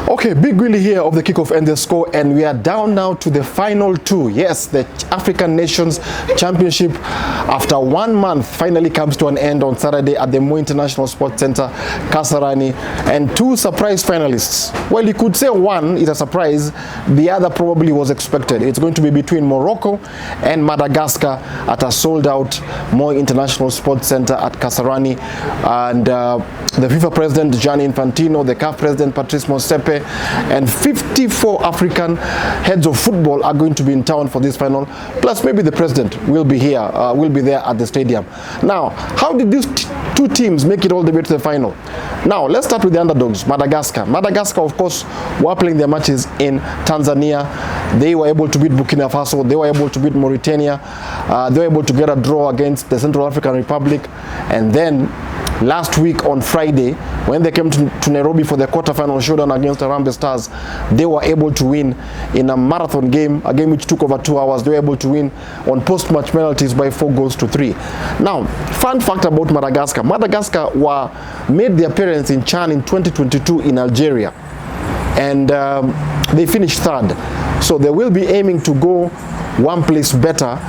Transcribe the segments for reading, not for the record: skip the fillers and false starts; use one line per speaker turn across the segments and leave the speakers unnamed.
Okay, Big Willie here of the Kickoff and the Score, and we are down now to the final two. Yes, the African Nations Championship, after 1 month, finally comes to an end on Saturday at the Moi International Sports Center, Kasarani, and two surprise finalists. Well, you could say one is a surprise, the other probably was expected. It's going to be between Morocco and Madagascar at a sold-out Moi International Sports Center at Kasarani, and the FIFA President Gianni Infantino, the CAF President Patrice Motsepe, and 54 African heads of football are going to be in town for this final. Plus, maybe the president will be here, will be there at the stadium. Now, how did these two teams make it all the way to the final? Now, let's start with the underdogs, Madagascar. Madagascar, of course, were playing their matches in Tanzania. They were able to beat Burkina Faso. They were able to beat Mauritania. They were able to get a draw against the Central African Republic. And then last week on Friday, when they came to Nairobi for the quarterfinal showdown against the Harambee Stars, they were able to win in a marathon game, a game which took over 2 hours. They were able to win on post-match penalties by 4-3. Now, fun fact about Madagascar. Madagascar made the appearance in CHAN in 2022 in Algeria, and they finished third. So they will be aiming to go one place better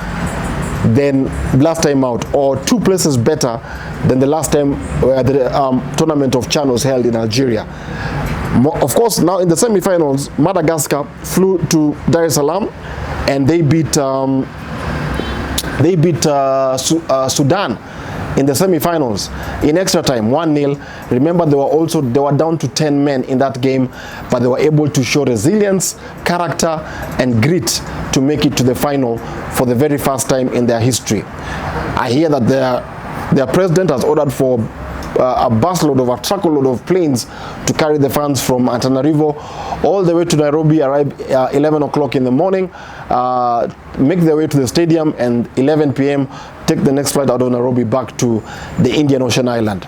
than last time out, or 2 places better than the last time the tournament of CHAN was held in Algeria. Of course, now in the semi-finals, Madagascar flew to Dar es Salaam and they beat Sudan in the semi-finals in extra time, 1-0. Remember, they were down to 10 men in that game, but they were able to show resilience, character, and grit to make it to the final for the very first time in their history. I hear that their president has ordered for a truckload of planes to carry the fans from Antananarivo all the way to Nairobi, arrive 11 o'clock in the morning, make their way to the stadium, and 11 p.m. take the next flight out of Nairobi back to the Indian Ocean island.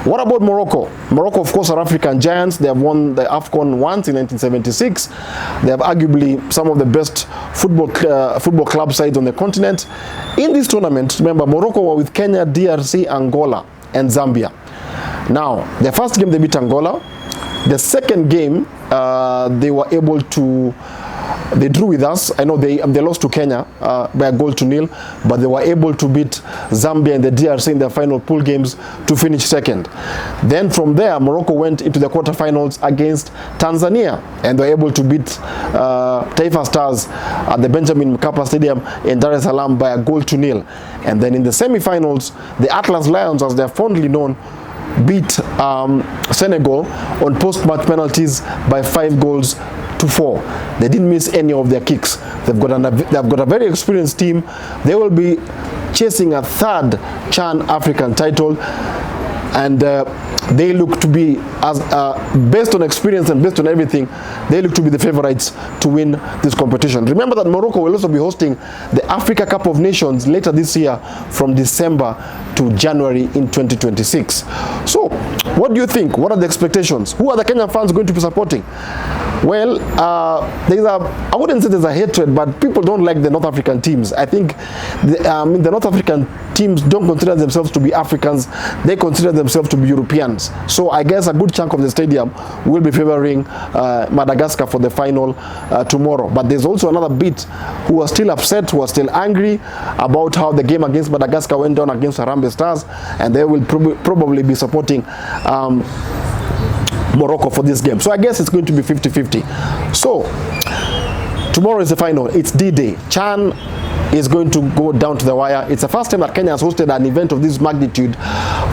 What about Morocco? Morocco, of course, are African giants. They have won the AFCON once in 1976. They have arguably some of the best football club sides on the continent. In this tournament, remember, Morocco were with Kenya, DRC, Angola, and Zambia. Now, the first game they beat Angola. The second game, they drew with us. I know they lost to Kenya by 1-0, but they were able to beat Zambia and the DRC in their final pool games to finish second. Then from there, Morocco went into the quarterfinals against Tanzania, and they were able to beat Taifa Stars at the Benjamin Mkapa Stadium in Dar es Salaam by 1-0. And then in the semi-finals, the Atlas Lions, as they're fondly known, beat Senegal on post-match penalties by 5-4. They didn't miss any of their kicks. They've got a very experienced team. They will be chasing a third CHAN African title, and they look to be, based on experience and based on everything, they look to be the favorites to win this competition. Remember that Morocco will also be hosting the Africa Cup of Nations later this year from December to January in 2026. So, what do you think? What are the expectations? Who are the Kenyan fans going to be supporting? Well, I wouldn't say there's a hatred, but people don't like the North African teams. I think the North African teams don't consider themselves to be Africans. They consider themselves to be Europeans. So I guess a good chunk of the stadium will be favoring Madagascar for the final tomorrow. But there's also another bit who are still upset, who are still angry about how the game against Madagascar went down against Harambee Stars, and they will probably be supporting Morocco for this game. So I guess it's going to be 50-50. So tomorrow is the final. It's D-Day. CHAN is going to go down to the wire. It's the first time that Kenya has hosted an event of this magnitude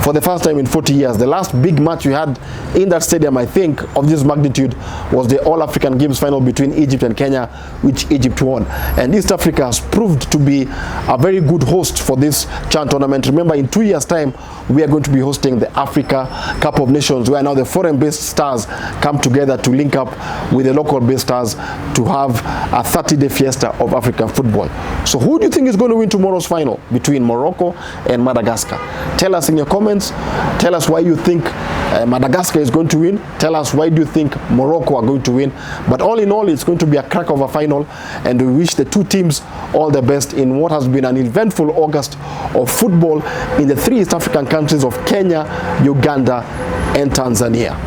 for the first time in 40 years. The last big match we had in that stadium, I think, of this magnitude was the All-African Games final between Egypt and Kenya, which Egypt won. And East Africa has proved to be a very good host for this CHAN tournament. Remember, in 2 years' time, we are going to be hosting the Africa Cup of Nations, where now the foreign-based stars come together to link up with the local-based stars to have a 30-day fiesta of African football. So who do you think is going to win tomorrow's final between Morocco and Madagascar? Tell us in your comments. Tell us why you think Madagascar is going to win. Tell us why do you think Morocco are going to win. But all in all, it's going to be a crack of a final, and we wish the two teams all the best in what has been an eventful August of football in the 3 East African countries of Kenya, Uganda, and Tanzania.